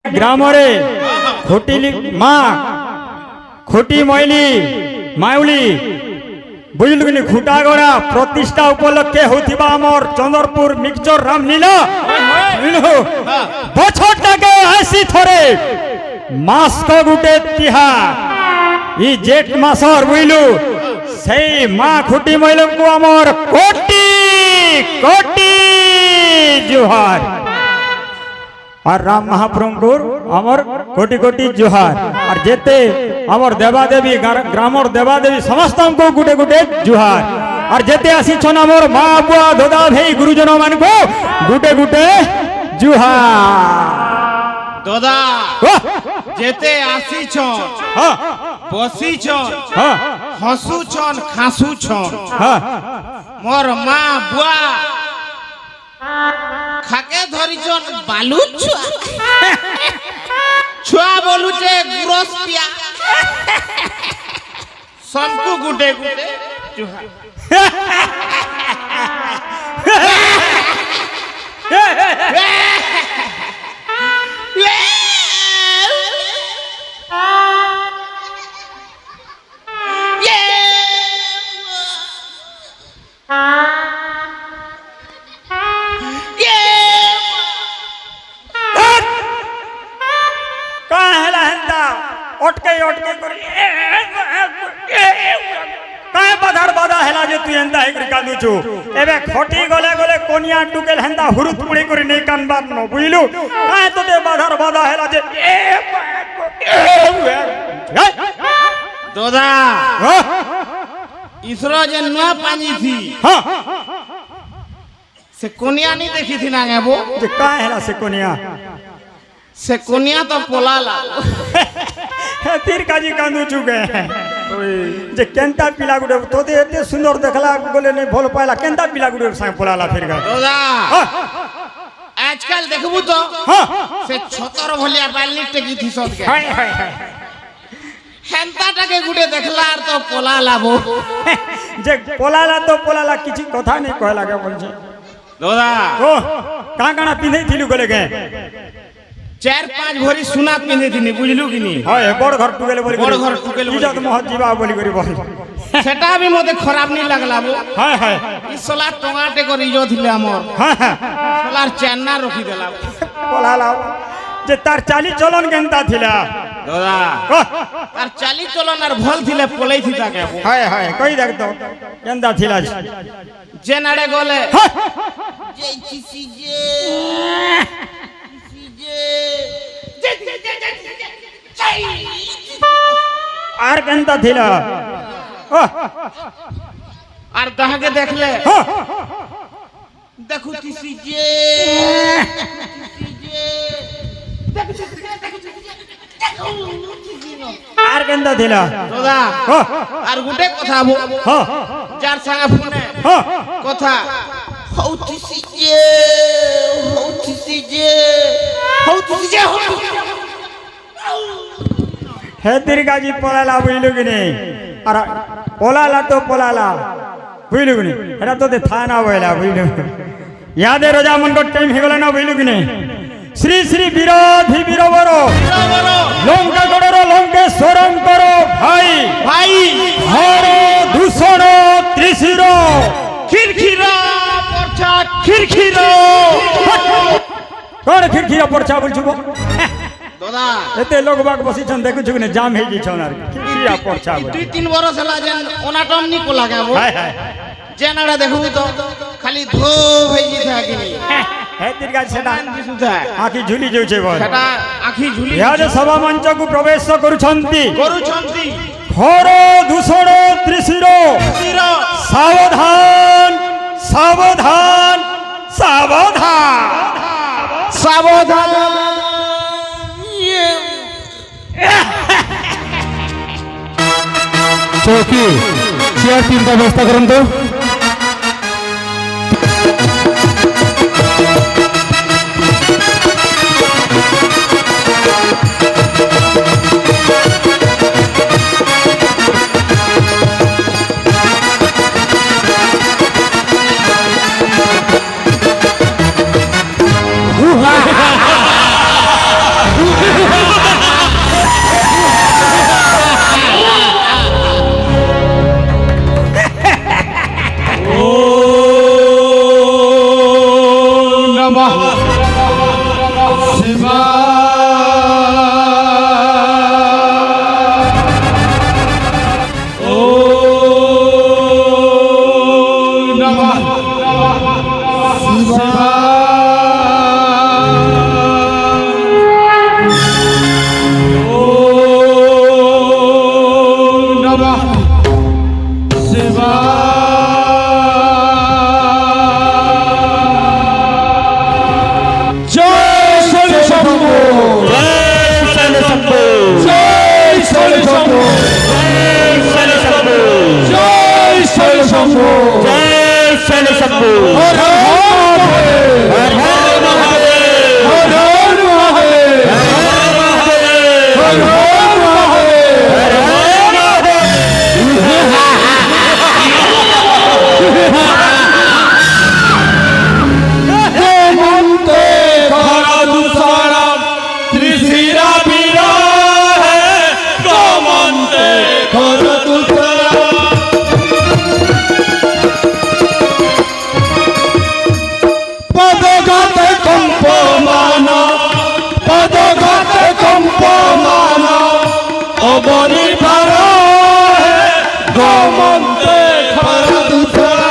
গ্রামরে খুঁটিলি মা খুঁটি মইলি মাউলি বুঝলু কি খুঁটাগড়া প্রতিষ্ঠা উপলক্ষে হউথিবা আমর চন্দ্রপুর মিক্সচর রামলীলা বছরটাকে আসি থরে মাসক গুটে তিহার ই জেঠ মাসর বুঝলু সেই মা খুঁটি মইলকু আমর কোটি কোটি জুহার और राम महाप्रभुर अमर कोटि कोटि जुहार और जेते अमर देवादेवी ग्रामर देवादेवी समस्त को गुटे गुटे जुहार और जेते आसी छन अमर माँ बुआ दादा भाई गुरुजन मान को गुटे गुटे जुहार दादा जेते आसी छन बसी छन हसू छन खासू छन मोर माँ बुआ खाके धरिछन बालू छुआ छुआ बोलुचे गुरस पिया सबको गुटे गुटे जुहा ओटके ओटके कर काय बाधार बाधा हेला जे तू एंदा हे कांदु छु एबे खटी गले गले कोनिया टुकेल हेंदा हुरुत पुड़ी करी नै कानबार न बुइलु काय तो दे बाधार बाधा हेला जे दादा इसरो जे नुआ पानी थी हां से कोनिया नहीं देखी थी ना गेबो जे काय हेला से कोनिया तो पोलाला तीर काजी कांदु चुके जे केंता पिला गुडे तोते एते सुंदर देखला बोले नहीं भल पाला केंता पिला गुडे संग पोलाला फिर गा दादा आजकल देखबू तो से छतर भलिया बालनी टेकी थी सद के हाय हाय हाय हेंता टाके गुडे देखला आर तो पोलाला बो जे पोलाला तो पोलाला किछि कथा नहीं कहला के बोल छे दादा ओ काना पिंधै थिलु गले के 4-5 भरी सुना पिंधे थी बुझलु कि नहीं हाय बड़ घर टुकेले बोली बड़ घर टुकेले इज्जत महत जीवा बोली करी बोल सेटा भी मते खराब नहीं लागला बो हाय हाय ई सोला टंगाटे कर इजो थिले हमर हां हां सोलार चैना रखी देला पोलाला जे तार चाली चलन केनता थिला दादा तार चाली चलन आर भल थिले पोलै थी ताके हाय हाय कहि देख तो केनता थिला जे नाडे गले जे किसी आर केनता थिला आर दह के देख ले देखु किसी जे आर केनता थिला दादा आर गुटे कथा बो जार संगे फोने कथा हौतिसी जे हे तिरगाजी पोलाला बुझलु कि नहीं अरे पोलाला तो पोलाला बुझलु कि नहीं एरा तो थाना बोला बुझलु यादे रोजा मन को टाइम हे गला ना बुझलु कि नहीं श्री श्री विरोधी वीरवरो लंका गड़रो लंकेश्वरम करो भाई भाई हरो दूषण त्रिशिर खिरखिरा परछा खिरखिरा कौन खिरखिरा परछा बोल छुबो दादा एते लोग बाग बसी छन देखु छु ने जाम हे जी छन आर खिरखिरा परछा बोल 2-3 बरस हला जेन ओनाटम नी को लगाबो हाय हाय जेनाडा देखबू तो खाली धो भई था कि नहीं हे तिरगा सेटा दिसुथा आखी झुली जाउ छे बोल सेटा आखी झुली याद सभा मंच को प्रवेश करूछंती घोर दूषण त्रिशिर सावधान सावधान सावधान सावधान चौकी चेयर 3 का व्यवस्था करन तो শম্ভু জয় শনি শম্ভু হর হর মহাদেব হর হর মহাদেব হর হর মহাদেব হর হর মহাদেব হর হর মহাদেব হেমন্তে ঘর দুসরা ত্রিশিরা বীরা হে হেমন্তে ঘর দুসরা পদঘাতে কম্পমান পদঘাতে কম্পমান অবনি ভার হে হেমন্তে ঘর দুসরা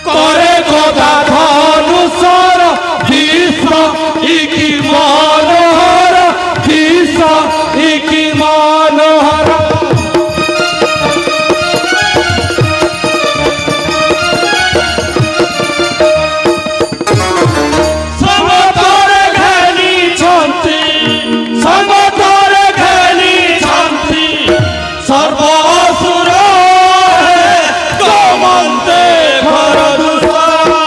করে গদা ধনুষর বিশ্ব ইকি মনোহর বিশ্ব ইকি মনোহর সমতরে ঘেনিছন্তি সমতরে ঘেনিছন্তি সর্ব অসুর হে গমন্তে ঘর দুসরা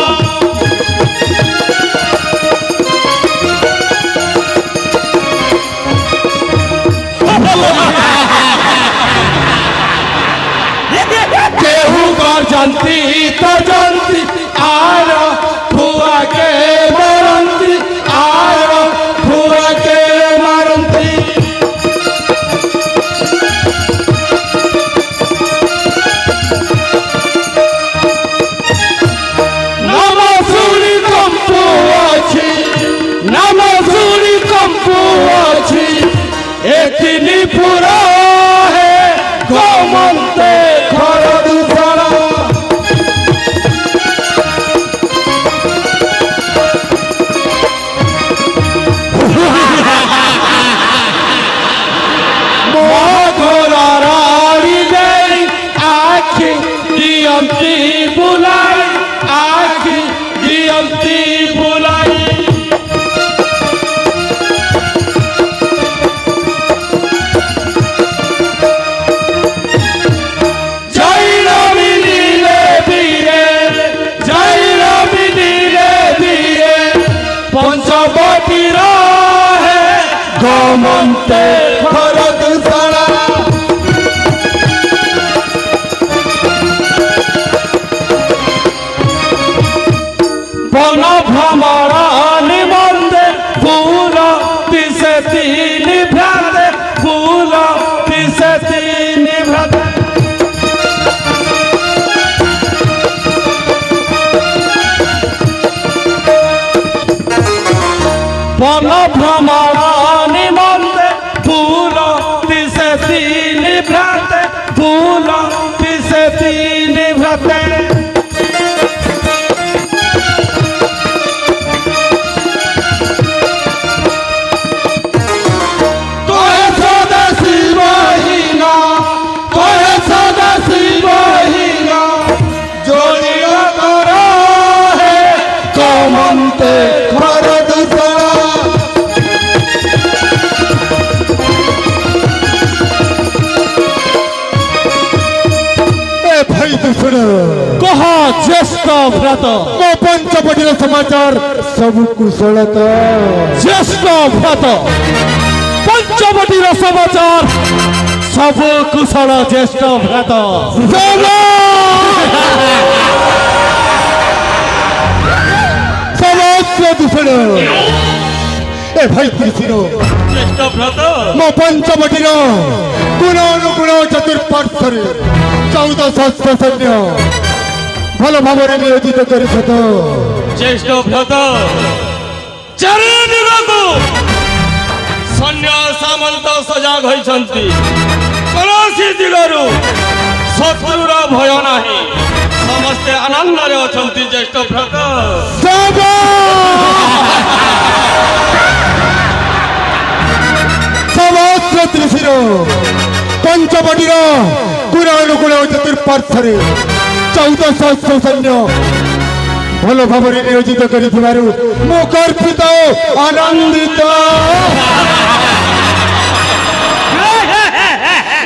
কেহু গর্জন্তি তর্জন্তি আর ভুয়াকে মারন্তি আর ভুয়াকে মারন্তি নাম শুনি কম্পু ଅଛି নাম শুনি কম্পু ଅଛି এতিনি পুরা হে গমন্তে ঘর দুসরা মঘরারি দেই আখি দিয়ন্তি বুলাই আখি দিয়ন্তি বুলাই জয় রবি নীলে বীরে জয় রবি নীলে বীরে পঞ্চবতীর হে গমন্তে ঘর দুসরা বন ভ্রমণ নিবন্ধে ফুল পিসে তিনি ভ্রাতে ফুল পিসে তিনি ভ্রাতে বন ভ্রমণ নিবন্ধে ফুল পিসে তিনি ভ্রাতে ফুল পিসে তিনি ভ্রাতে কহে সদা শিবহীন কহে সদা শিবহীন জড়িয় কর হে গমন্তে ঘর দুসরা এ ভাই দুসরা কহ জ্যেষ্ঠ ভ্রাত ମୋ ପଞ୍ଚବଟିର ସମାଚାର ସବୁ କୁଶଳ ତ ଜ୍ୟେଷ୍ଠ ଭ୍ରାତ ପଞ୍ଚବଟିର ସମାଚାର ସବୁ କୁଶଳ ଜ୍ୟେଷ୍ଠ ଭ୍ରାତ ସମସ୍ତ ଦୂଷଣ ଏ ଭାଇ ତ୍ରିଶିର জ্যেষ্ঠ ভ্রাত ମୋ ପଞ୍ଚବଟିର ଗୁଣ ଅନୁଗୁଣ ଚତୁଃପାର୍ଶ୍ୱରେ 1400 ସୈନ୍ୟ ଭଲ ଭାବରେ ନିୟୋଜିତ କରିଛ ତ জ্যেষ্ঠ ভ্রাত চারিদিগକୁ সৈন্য সামন্ত সজাগ হইଛନ୍ତି କୌଣସି ଦିଗରୁ ଶତ୍ରୁର ଭୟ ନାହିଁ ସମସ୍ତେ ଆନନ୍ଦରେ ଅଛନ୍ତି ଜ୍ୟେଷ୍ଠ ଭ୍ରାତ ସମସ୍ତ ତ୍ରିଶିର ପଞ୍ଚବଟିର ଗୁଣ ଅନୁଗୁଣ ଚତୁଃପାର୍ଶ୍ୱରେ 1400 ସୈନ୍ୟ ଭଲ ଭାବରେ ନିୟୋଜିତ କରିଥିବାରୁ ମୁଁ ଗର୍ବିତ ଆନନ୍ଦିତ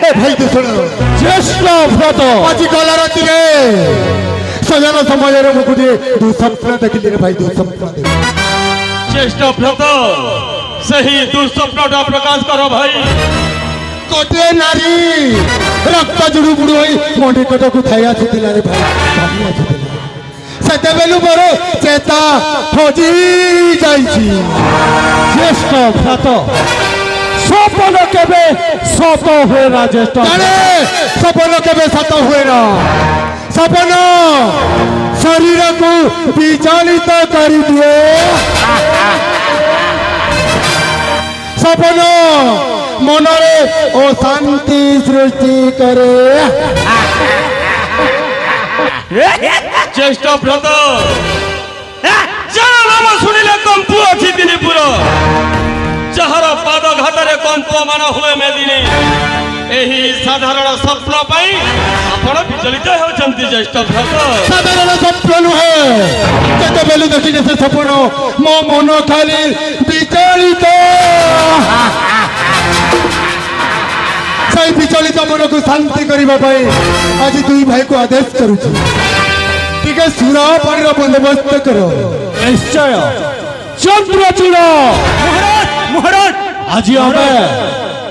এ ভাই দূষণ জ্যেষ্ঠ ব্রত ଆଜି ଗଲା ରାତିରେ ସଜନ ସମାଜରେ ମୁଁ ଗୋଟିଏ ଦୁଃସ୍ୱପ୍ନ ଦେଖିଲି ରେ ଭାଇ ଦୁଃସ୍ୱପ୍ନ ଦେଖିଲି। জ্যେষ্ঠ ব্রত ସେହି ଦୁଃସ୍ୱପ୍ନଟା ପ୍ରକାଶ କର ଭାଇ। ଗୋଟିଏ ନାରୀ ରକ୍ତ ଜୁଡୁ ବୁଡୁ ହୋଇ ମୋ ନିକଟକୁ ଥାଇ ଆସିଥିଲା ରେ ଭାଇ ଧାଇଁ ଆସିଥିଲା। ସେତେବେଳୁ ମୋର ଚେତା ହଜି ଯାଇଛି। জ্যেষ্ঠ ব্রত স্বপ্ন কেবে সত ହୁଏ না জ্যেষ্ঠ ଜାଣେ ସପନ କେବେ ସତ ହୁଏ ନା। ସପନ ଶରୀରକୁ ବିଚଳିତ କରିଦିଏ। ସପନ ମନରେ ଅଶାନ୍ତି ସୃଷ୍ଟି କରେ। জ্যেষ্ঠ ব্রত যার নাম শুনিলে কম্প ଅଛି ଦିନପୁର ଯାହାର ପାଦ ଘାଟରେ କମ୍ପମାନ ହୁଏ ମେଦିନୀ। ଏହି ସାଧାରଣ ସ୍ୱପ୍ନ ପାଇଁ ଆପଣ ବିଚଳିତ ହେଉଛନ୍ତି ଜ୍ୟେଷ୍ଠ ବ୍ରତ। ସାଧାରଣ ସ୍ୱପ୍ନ ନୁହେଁ। ଯେତେବେଳେ ଦେଖିଲେ ସେ ସପନ ମୋ ମନ ଖାଲି ବିଚଳିତ। ସେଇ ବିଚଳିତ ମନକୁ ଶାନ୍ତି କରିବା ପାଇଁ ଆଜି ଦୁଇ ଭାଇକୁ ଆଦେଶ କରୁଛି ଟିକେ ସୁର ପାଣିର ବନ୍ଦୋବସ୍ତ କର। ନିଶ୍ଚୟ ଚନ୍ଦ୍ରଚୂଡ଼ মহারাজ মহারাজ ଆଜି ଆମେ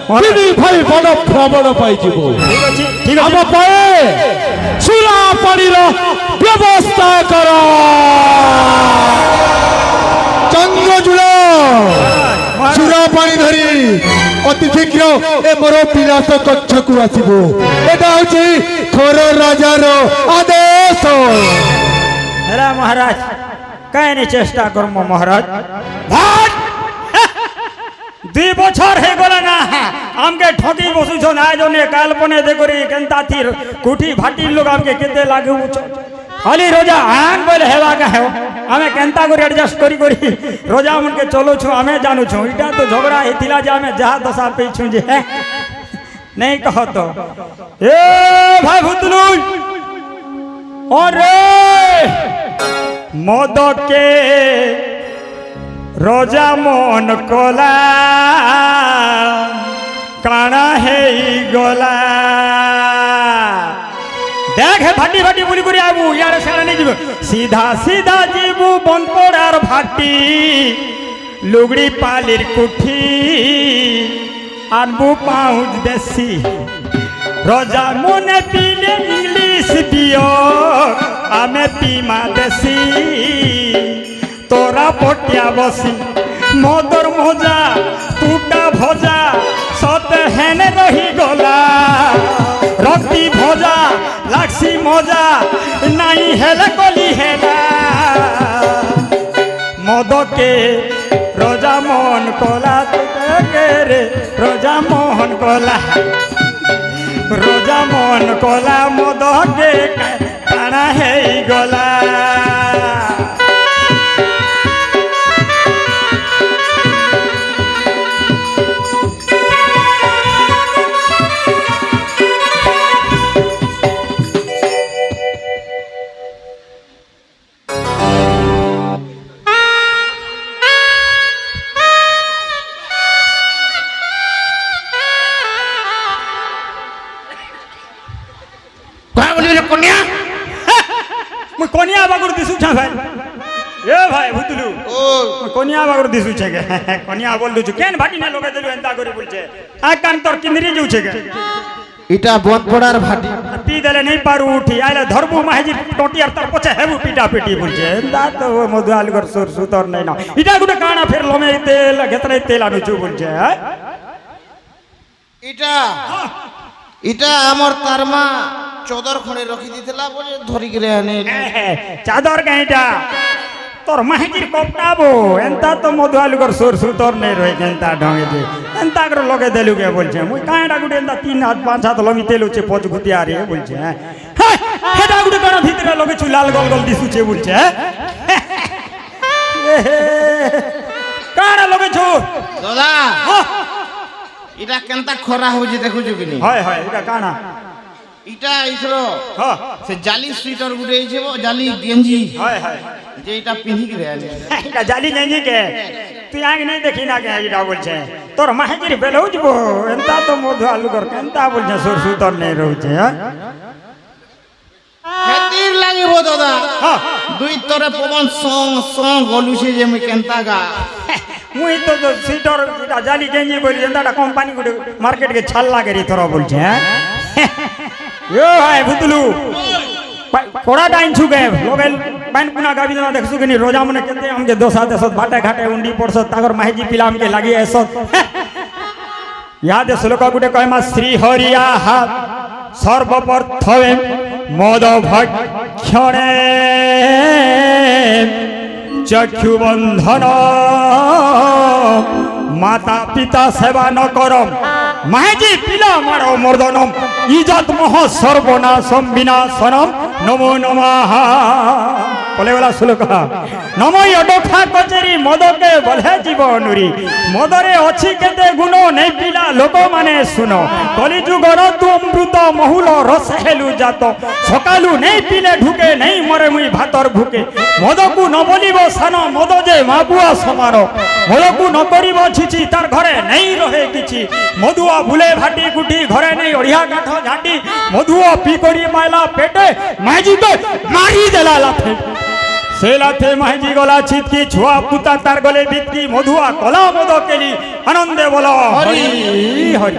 ତିନି ଭାଇ ବଡ଼ ଭ୍ରମଣ ପାଇଁ ଯିବୁ। ঠিক আছে ঠিক ଆମ আছে ପାଇଁ ସୁରା ପାଣିର ବ୍ୟବସ୍ଥା କର। ଚନ୍ଦ୍ରଚୂଡ଼ ସୁର ପାଣି ଧରି ଅତି ଶୀଘ୍ର ଏ ମୋର ବିଳାସ କକ୍ଷକୁ ଆସିବ। ଏଟା ହଉଛି ଖୋର ରାଜାର ଆଦେଶ। হেরা মহারাজ কাহিনী চেষ্টা করবো মহারাজ ভাট! 2 বছর হয়ে গেল না আমকে ঠকি বসুছ না জন্য কাল্পনে দেখি কেনতা থির কুঠি ভাটির লোক আমকে কেতে লাগে খালি রোজা আন বলে হেবা কা হেও আমি কেনতা করে অ্যাডজাস্ট করি করি রোজা মনকে চলুছু আমি জানুছু এটা তো ঝগড়া হেতিলা যে আমি যাহা দশা পেয়েছু যে नहीं कह तो ए भाई भुतलू अरे मद के रोजा मन कोला काना है गोला देख भाटी भाटी बुली करी आबू यार सारा नहीं जीव सीधा सीधा जीवू बनपड़ार भाटी लुगड़ी पालिर कुठी आनबू पाउज देसी रोजा मुने पीले इंग्लिश दियो आमे पीमा देसी तोरा पटिया बसी मदर मजा टूटा भजा सत हेने रही गला रक्ति भजा लाक्सी मजा नहीं हेले गली हेला मद के रोजा मोहन कोला रे रोजा मोहन कोला रोजा मोहन कोला मद के काना है गला कोनिया बागुर दिसु छा भाई ए भाई भुतलू ओ कोनिया बागुर दिसु छे के कोनिया बोल दु केन भाटी ने लोगे देलु एंता करी बोल छे आ कान तोर किंदरी जउ छे के इटा बहुत बड़ार भाटी पी देले नहीं पारू उठी आइले धरबू माहेजी टोटी आर तर पछे हेबू पीटा पीटी बोल छे एंता तो मधुआल कर सुर सुतर नहीं ना इटा गुटे काना फेर लोमे तेल घेतरे तेल आनु छु बोल छे इटा इटा हमर तारमा चौदर खणे रखी दिथला बोले धरी के आने चादर कहीटा तोर माहेजीर कपटाबो एंता तो मधुआलुकर सुर सुतर नहीं रहे केंता ढंगे जे एंता कर लगे देलु के बोल छे मुई काहेडा गुटे एंता 3 हाथ 5 हाथ लमी तेलु छे पच गुतिया रे बोल छे हेडा गुटे कोन भीतर लगे छु लाल गोल गोल दिसु छे बोल छे काहेडा लगे छु दादा इटा केनता खरा हो जे देखु छु किनी हाय हाय इटा काना इटा इसरो हां से जाली स्वेटर गुटे छे जाली गेंजी हाय हाय जे इटा पिन्ही के आने इटा जाली नहीं के তুই আগে নাই দেখি না কে এটা বলছে তোর মাহেজির বেলেও যাব এন্তা তো মধু আলু কর কেনতা বলছে সরষু তোর নেই রয়েছে হ্যাঁ হেতির লাগিব দাদা হ্যাঁ দুই তরে পবন সং সং গলুছে যে মুই কেনতা গা মুই তো সিটর জালি গেঞ্জি বলি এন্তা কোম্পানি গুটে মার্কেট কে ছাল লাগে রে তোরা বলছে হ্যাঁ ও ভাই ভুতলু কোড়া টাইম ছুকে লোগেল পান পুনা গাবি না দেখছু কিনি রোজা মনে কেতে আমকে দোসা দেসত বাটে ঘাটে উন্ডি পড়ছ তাগর মাহেজি পিলা আমকে লাগি এসত ইয়াদে শ্লোক গুটে কয় মা শ্রী হরিয়া হাত সর্বপ্রথমে মদ ভক্ষণে চক্ষু বন্ধন মাতা পিতা সেবা ন করম মাহেজি পিলা মারো মর্দনম ইজত মহ সর্বনাশম বিনাশনম নমো নমঃ বলে বলা শ্লোক নমই অডোখা কচেরি মদকে বলে জীবনুরি মদরে অছি কেতে গুণ নেই পিলা লোক মানে শুন কলিযুগর তু অমৃত মহুল রস হেলু জাত সকালু নেই পিলে ঢুকে নেই মরে মুই ভাতর ভুকে মদকু ন বলিব সান মদ যে মাপুয়া সমার মদকু ন করিব ছিছি তার ঘরে নেই রহে কিছু মধুয়া ভুলে ভাটি গুটি ঘরে নেই অড়িয়া কাঠ ঝাঁটি মধুয়া পি করি মাইলা পেটে মাঝিকে মারি দেলা লাথে সে লাথে মাঝি গলা ছিটকি ছুয়া পুতা তার গলে বিটকি মধুয়া কলা মদ কেলি আনন্দে বল হরি হরি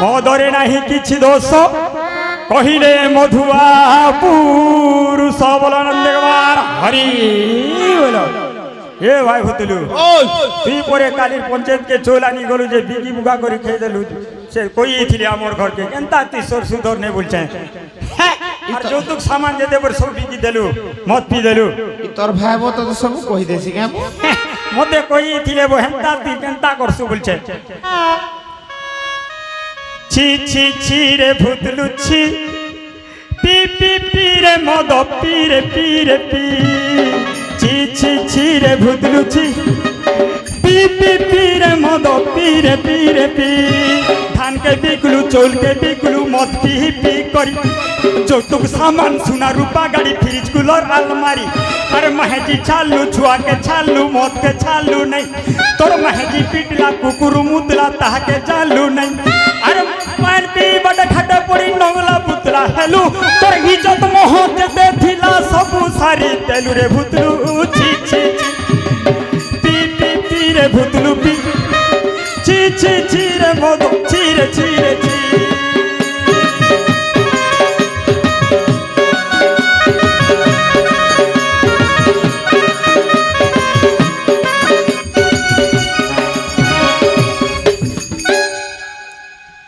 মদরে নাহি কিছু দোষ কহিলে মধুয়া পুরুষ বল আনন্দে গবার হরি বল এ ভাই ভুতলু তুই পরে কালির পঞ্চায়েত কে চোল আনি গলু যে বিকি বুকা করে খেয়ে দেলু সে কইছিলি আমার ঘরকে কেনতা তুই সরষু ধর নে বলছে আর যৌতুক সামান যে দেবর সব বিকি দেলু মদ পি দেলু তোর ভাই তো সব কই দেছি কেন মতে কইছিলে বো হেনতা তুই কেনতা করছু বলছে ছি ছি ছি রে ভুতলু ছি পি পি পি রে মদ পি রে পি রে পি ছি ছি ছি রে ভুতলু ছি পি পি পি রে মদ পি রে পি রে পি ধান কে বিকলু চৌল কে বিকলু মদ পি পি করি যৌতুক সামান সোনা রূপা গাড়ি ফ্রিজ কুলার আলমারি আরে মাহেজি ছালু ছুয়া के ছালু মদ के ছালু नहीं তোর মাহেজি পিটলা কুকুর মুদলা তাহাকে জালু नहीं আরে পান পি বড় খাটে পড়ি নংলা পুতলা হেলু তোর ইজ্জত মোহ যেতে থিলা সবু সারি তেলু রে ভুতলু ছি ছি পি পি পি রে ভুতলু পি ছি ছি ছি রে মদ ছি রে ছি রে ছি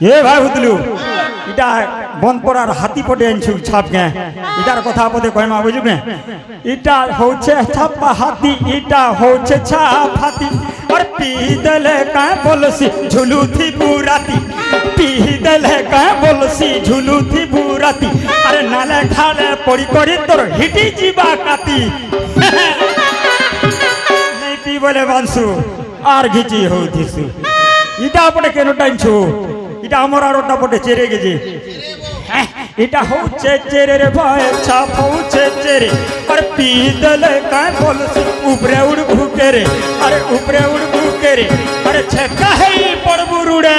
এ ভাই ভুতলু এটা বনপড়ার হাতি পটে আনছু ছাপ গে এটার কথা পদে কইমা বুঝবে এটা হচ্ছে ছাপা হাতি এটা হচ্ছে ছাপ হাতি আর পি দেলে কা বলসি ঝুলুথি বুরাতি পি দেলে কা বলসি ঝুলুথি বুরাতি আরে নালে খালে পড়ি করি তোর হিটি জিবা কাতি নাই পি বলে বানসু আর ঘিচি হউতিসু এটা পটে কেন টাইমছু এটা আমার আরোটা পটে চেরে গেছে এটা হচ্ছে চেরে রে ভাই ছাপ হচ্ছে চেরে আর পি দেলে কায় বলছি উপরে উড় ভুকে রে আরে উপরে উড় ভুকে রে আরে ছেকা হেই পড়বু রুড়ে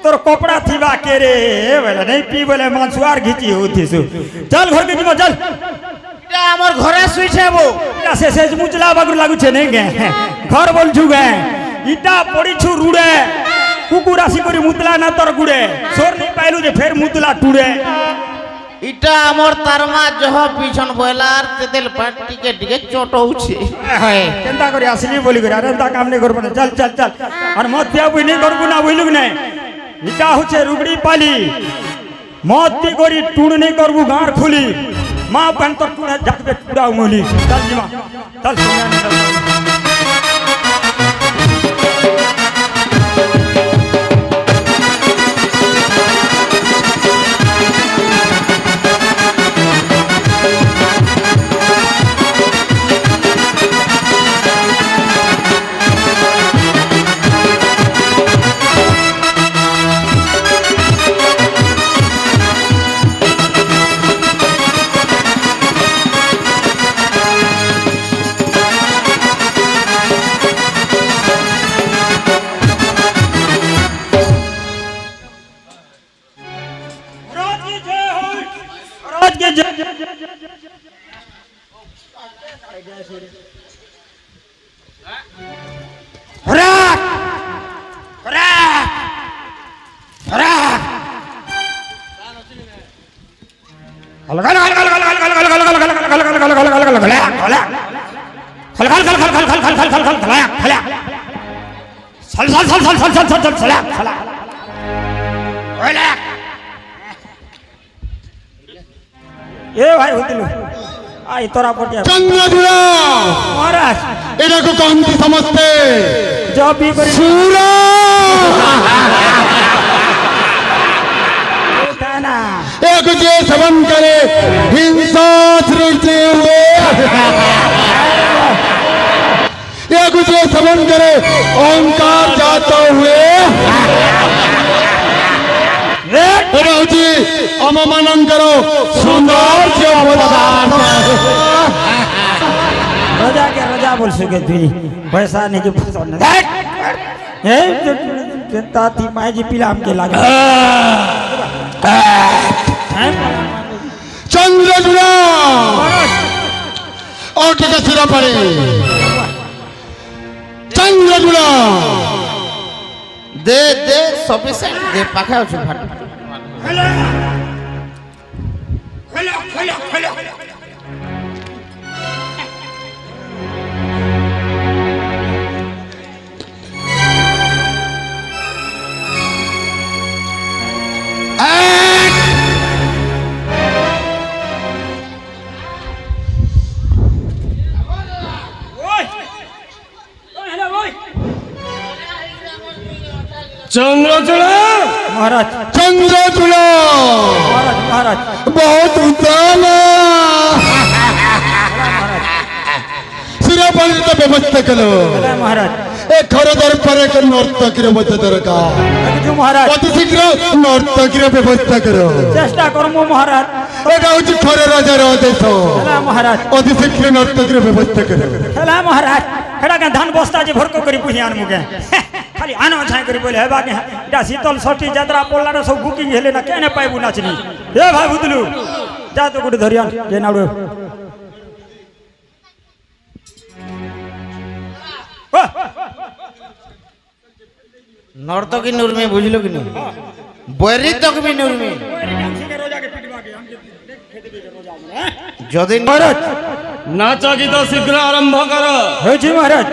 তোর কপড়া থিবা কে রে বলে নাই পি বলে মাংস আর ঘিচি হতিছু চল ঘর কে চল এটা আমার ঘরে শুইছে বো এটা শেষে মুচলা বাগুর লাগুছে নেই গে ঘর বলছু গে ইটা পড়িছু রুড়ে কুকুর আসি করি মুতলা না তোর গুড়ে সোর নেই পাইলু যে ফের মুতলা টুড়ে এটা আমার তারমা জহ পিছন বয়লার তেতেল পাট টিকে টিকে চটউছে কেনতা করে আসলি বলি করে আরে তা কাম নেই করব না চল চল চল আর মত পিয়া বই নেই করব না বইলুক না ইটা হচ্ছে রুগড়ি পালি মত পি করি টুড় নেই করব গাঁর খুলি মা পান তোর টুড়ে যাবে টুড়া উমলি চল জিমা চল के खुराक खुराक खुराक ए भाई होतिलु आई तोरा पटिया चंद्रचूड़ा महाराज এটা কো কহନ୍ତି ସମସ୍ତେ जब भी करी सूरा ना एक जे सेवन करे हिंसा सृष्टि हुए एक जे सेवन करे ओंकार जाता हुए रहुजी अममानंकर सुंदर से अवतार रजा के रजा बोल सके तू पैसा नहीं के पसंद ए ताती माई जी पिलाम के लागे चंद्रचूड़ा और टिका सिरा पड़े चंद्रचूड़ा দে দে সফিসিয়েন্ট দে পাখা আছে ফাট चंद्रचूड़ा महाराज चंद्रचूड़ा महाराज महाराज बहुत उदान सिरा पानी तो व्यवस्था करो महाराज एक खरदर पर एक नर्तकी मध्य दरकार जो महाराज अति शीघ्र नर्तकी व्यवस्था करो चेष्टा करमु महाराज এটা হচ্ছে খর রাজার আদেশ हेला महाराज অতি শীঘ্র নর্তকীর ব্যবস্থা করো हेला महाराज हेडा के धान बस्ता जे भरको करी पुहियान मुके खाली आनो छाय करी बोले हेबा के एटा शीतल षष्ठी यात्रा पोल्ला रे सब बुकिंग हेले ना केने पाइबु नाचनी ए भाई बुदलु जा तो गुड धरियान के नाडो নর্তকী নুরমি বুঝলো কি না বৈরি তক বি নুরমি যদি महाराज नाच गीत शीघ्र आरंभ कर हे जी महाराज